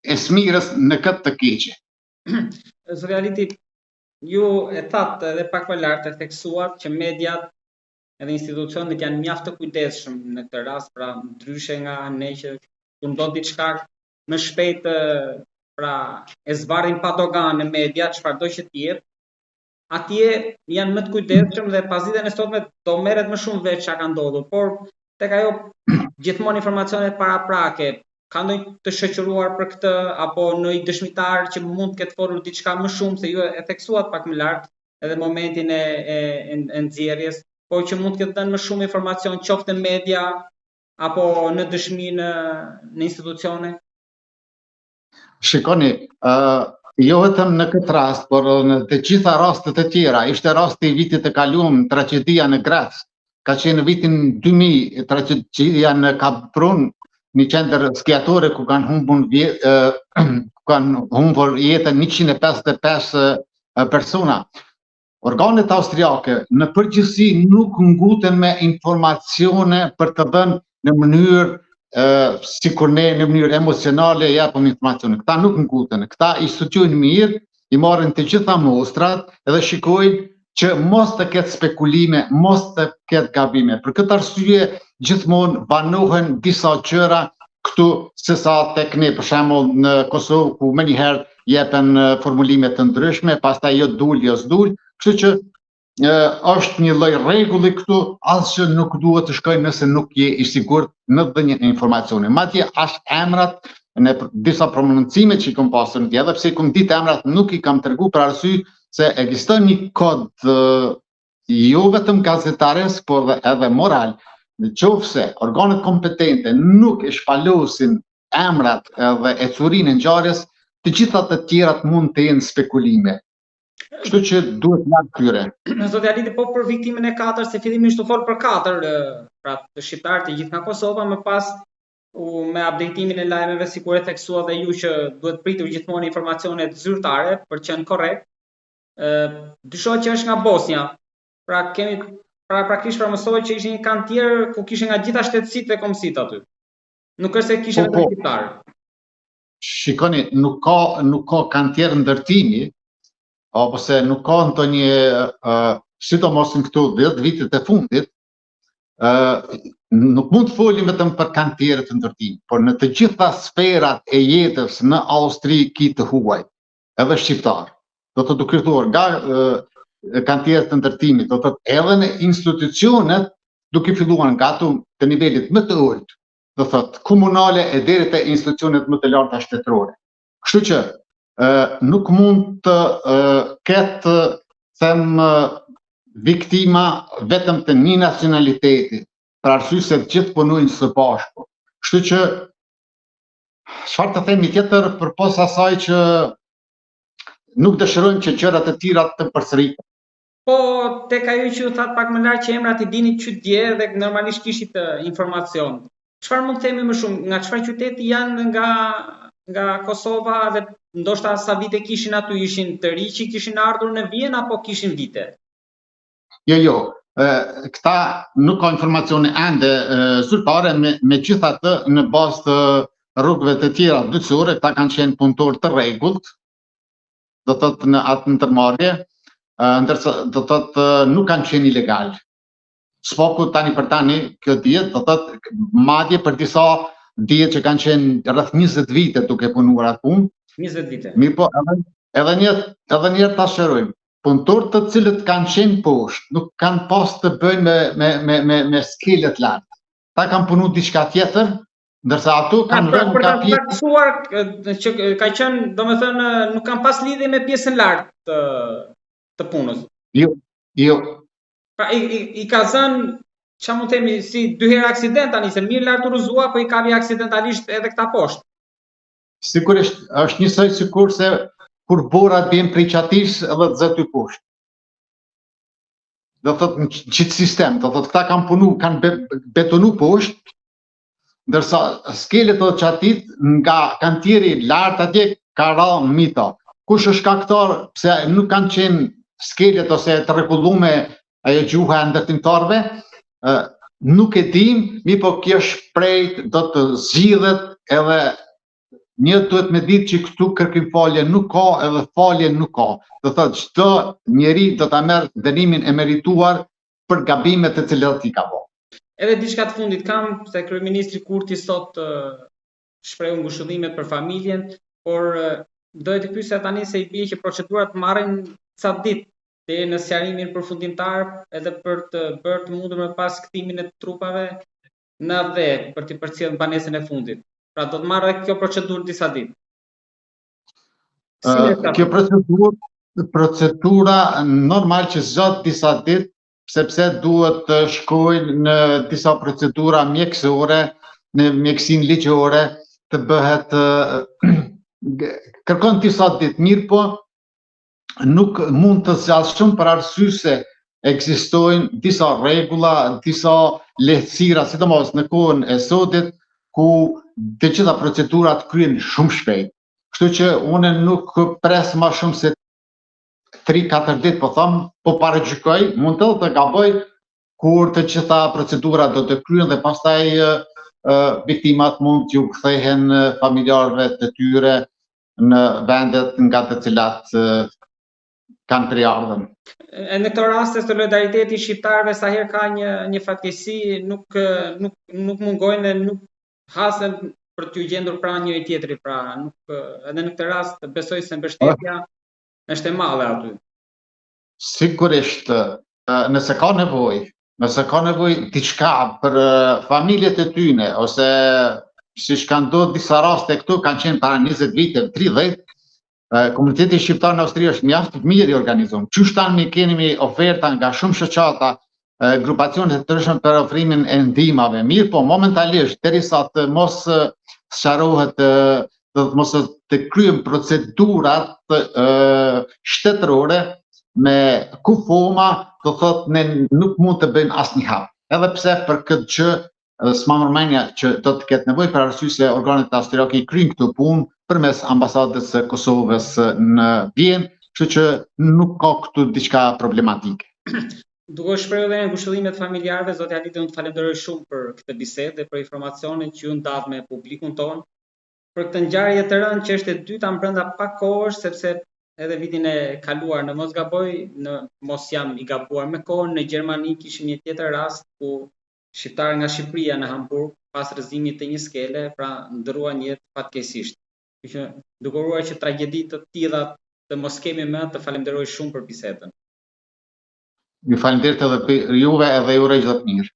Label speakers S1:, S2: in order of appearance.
S1: e smirës në këtë të keqe.
S2: Zoti Aliti, ju e thatë edhe pak më lart e theksuat që mediat edhe institucionet janë mjaft të kujdesshëm në këtë rast, pra ndryshe nga ne që kur ndodh diçka më shpejt pra e zvarrin pa dogan në media, çfarëdo që të jetë, atje janë më të kujdesshëm dhe pas ditën e sotme do merret më shumë veç çka ka ndodhur, por tek ajo gjithmonë informacionet paraprake, ka ndonjë të shoqëruar për këtë apo ndonjë dëshmitar që mund të ketë folur diçka më shumë se ju e theksuat pak më lart edhe momentin e nxjerrjes, por që mund të ketë dhënë më shumë informacion qoftë në media apo në dëshmi në institucione?
S1: Shikoni, jo vetëm në këtë rast, por në të gjitha rastet e tjera, ishte rasti i vitit të kaluar, tragedia në Graz, ka qenë në vitin 2000, tragedia në Kaprun, një qendër skiatore ku kanë humbur jetën 155 persona. Organet austriake në përgjithësi nuk nguten me informacione për të dhënë në mënyrë sikur ne në mënyrë emocionale japim informacione. Këta nuk nguten, këta i studiojnë mirë, i marrin të gjitha mostrat edhe shikojnë që mos të ketë spekulime, mos të ketë gabime. Për këtë arsye gjithmonë banohen disa gjëra këtu sesa tek ne, për shembull në Kosovë ku më njëherë jepen formulime të ndryshme, pastaj jo dul, jo s'dul, kështu që është një lloj rregulli këtu, asgjë nuk duhet të shkojë nëse nuk je i sigurt në dhënien e informacione. Madje as emrat në disa prononcime që kam pasur në edhe pse kam ditë emrat nuk i kam treguar për arsye se ekziston një kod jo vetëm gazetares, por edhe moral. Në qoftë se organet kompetente nuk e shpalosin emrat dhe ecurinë e ngjarjes, të gjitha të tjerat mund të jenë spekulime. Kështu që duhet larg tyre.
S2: Zoti Aliti, po për viktimën e 4, se fillimisht u fol për 4, pra të shqiptarë të gjithë nga Kosova, më pas me updatimin e lajmeve sikur e theksua dhe ju që duhet pritur gjithmonë informacione zyrtare për të qenë korrekt. Dyshohet që është nga Bosnia. Pra kemi praktikisht mësohet që ishte një kantier ku kishin nga gjitha shtetësitë dhe kombësitë aty. Nuk është se kishin vetëm shqiptarë.
S1: Shikoni, nuk ka kantier ndërtimi, apo se nuk ka ndonjë sidomos në këto 10 vitet e fundit, nuk mund të folim vetëm për kantierët të ndërtimit, por në të gjitha sferat e jetës në Austri ki të huaj, edhe shqiptar. Do të dukërtuar nga kantierët të ndërtimit, do të edhe në institucionet duke filluar nga ato të nivelit më të ulët, do thot komunale e deri te institucionet më të larta shtetërore. Kështu që nuk mund të ketë them viktima vetëm të një nacionaliteti, për arsye se të gjithë punojnë së bashku. Kështu që çfarë të themi tjetër përpos asaj që nuk dëshirojmë që gjërat e tjera të përsëriten.
S2: Po tek ajo që u that pak më lart që emrat i dinit që dje dhe normalisht kishit informacion. Çfarë mund të themi më shumë, nga çfarë qyteti janë nga Kosova dhe ndoshta sa vite kishin aty, ishin të ri që kishin ardhur në Vjenë apo kishin vite?
S1: Jo, këta nuk ka informacione ende zyrtare, megjithatë në bazë të rrugëve të tjera dytësore, këta kanë qenë punëtorë të rregullt, do thotë në atë ndërmarrje, ndërsa do thotë nuk kanë qenë ilegal. S'poku tani për tani kjo dihet, do thotë madje për disa dihet që kanë qenë rreth 20 vite duke punuar atë punë.
S2: 20 vite.
S1: Mirë po, edhe një ta shërojmë. Punëtorë të cilët kanë qenë poshtë, nuk kanë pas të bëjnë me skelet lartë. Ta kanë punu diçka tjetër, ndërsa ato kanë rënë
S2: ka taksuar që ka qenë, domethënë, nuk kanë pas lidhje me pjesën lartë të punës.
S1: Jo.
S2: Pra i ka zënë, çfarë mund të themi, si dy herë aksident tani, se mirë lart urrëzua, po i kapi aksidentalisht edhe këta poshtë.
S1: Sigurisht, është njësoj sikur se kur borat bjen prej qatis edhe të zëty poshtë. Do thot në qitë sistem, do thot këta kanë punu, kanë betonu poshtë, ndërsa skelet dhe qatit nga kantieri lartë atje ka ra mita. Kush është kaktar, pse nuk kanë qenë skelet ose të rregullume ajo gjuha e ndërtimtarëve, nuk e dim, mi po kjo shprejt do të zgjidhet edhe një duhet me ditë që këtu kërkim falje nuk ka edhe falje nuk ka. Do thotë çdo njeri do ta merr dënimin e merituar për gabimet të cilat i ka bërë.
S2: Edhe diçka të fundit kam se kryeministri Kurti sot shprehu ngushëllimet për familjen, por doja të pyesja tani se i bie që procedurat marrin ca ditë deri në sqarimin përfundimtar edhe për të bërë të mundur më pas kthimin e trupave në AV për të përcjellë banesën e fundit. Pra do të marrë kjo procedurë disa ditë.
S1: Kjo procedura normal që zgjat disa ditë, sepse duhet të shkojnë në disa procedura mjekësore, në mjekësinë ligjore, të bëhet kërkon disa ditë, mirë po nuk mund të zgjat shumë për arsye se ekzistojnë disa rregulla, disa lehtësira, sidomos në kohën e sotit, ku të gjitha procedurat kryen shumë shpejt. Kështu që unë nuk pres më shumë se 3-4 ditë, po them, po paragjykoj, mund të gaboj kur të gjitha procedurat do të kryen dhe pastaj viktimat mund t'ju kthehen familjarëve të tyre në vendet nga të cilat kanë përardhën.
S2: Në këto raste solidariteti shqiptarëve sa herë ka një fatkeqësi, nuk mungojnë dhe nuk hasen për t'ju gjendur pranë njëri tjetrit, pra edhe në këtë rast besoj se mbështetja është e madhe aty.
S1: Sigurisht, nëse ka nevojë diçka për familjet e tyne, ose siç kanë ndodhur disa raste këtu, kanë qenë para 20 vite, 30, komuniteti shqiptar në Austri është mjaft mirë i organizuar. Qysh kemi oferta nga shumë shoqata, grupacione të ndryshme për ofrimin e ndihmave. Mirë, po momentalisht derisa të mos sqarohet, mos të kryen procedurat shtetërore me kufoma, do thotë ne nuk mund të bëjmë asnjë hap. Edhe pse për këtë gjë s'ma mërmenja që do të ketë nevojë për arsye se organet austriake i kryjnë këtë punë përmes ambasadës së Kosovës në Vjenë, kështu që nuk ka këtu diçka problematike.
S2: Duke shprehur edhe ngushëllimet familjarëve, zotja Lidë, unë të falenderoj shumë për këtë bisedë dhe për informacionin që ju ndat me publikun tonë. Për këtë ngjarje të rëndë që është e dyta brenda pak kohësh, sepse edhe vitin e kaluar në mos gaboj, mos jam i gabuar me kohën, në Gjermani kishim një tjetër rast ku shqiptarë nga Shqipëria në Hamburg pas rrëzimit të një skele, pra ndëruan jetë fatkeqësisht. Duke uruar që tragjedi të tilla të mos kemi më, të falenderoj shumë për bisedën.
S1: Ju falenderoj edhe juve edhe ju uroj çdo të mirë.